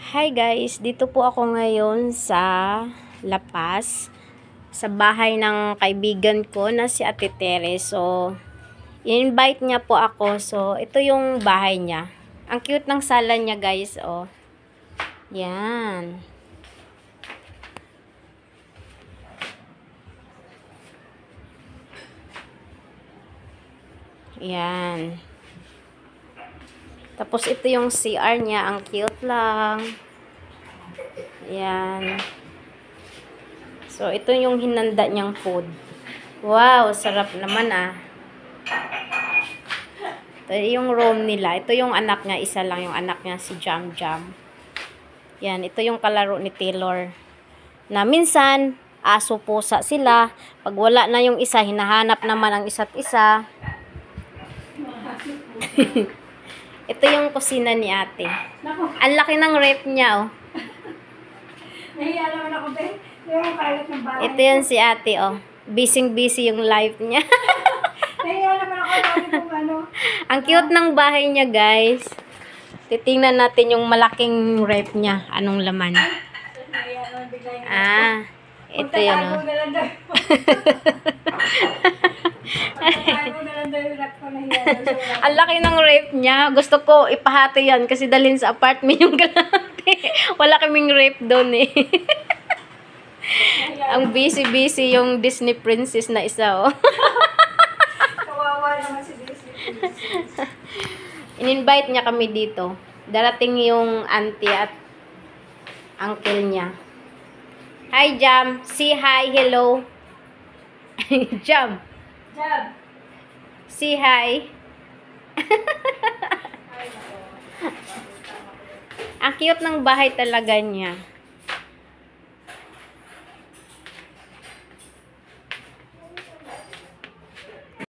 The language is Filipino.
Hi guys, dito po ako ngayon sa La Paz, sa bahay ng kaibigan ko na si Ate Tere. So, in-invite niya po ako. So, ito yung bahay niya. Ang cute ng sala niya guys, oh. Yan. Yan. Tapos ito yung CR niya, ang cute lang. Yan. So, ito yung hinanda niyang food. Wow, sarap naman ah. Ito yung room nila. Ito yung anak niya, isa lang yung anak niya, si Jam Jam. Yan, ito yung kalaro ni Taylor. Na minsan, aso pusa sila. Pag wala na yung isa, hinahanap naman ang isa't isa. Ito yung kusina ni ate. Ang laki ng rep niya, oh. Nahiya naman ako, Ben. Yung kalat ng bahay. Ito yan si ate, oh. Busy-busy yung life niya. Nahiya naman ako, sabi kong ano. Ang cute ng bahay niya, guys. Titingnan natin yung malaking rep niya. Anong laman? Nahiya naman bigla yung Ah, ito yun, oh. Pagkatago na lang daw. Pagkatago na lang daw yung rap ko, nahiya naman. Ang laki ng rape niya. Gusto ko ipahati yan kasi dalhin sa apartment yung galante. Wala kaming rape doon eh. Ang busy-busy yung Disney princess na isa, oh. Kawawa naman si Disney. In-invite niya kami dito. Darating yung auntie at uncle niya. Hi, Jam. Say hi, hello. Jam. Jab. Say hi. Ang cute ng bahay talaga niya.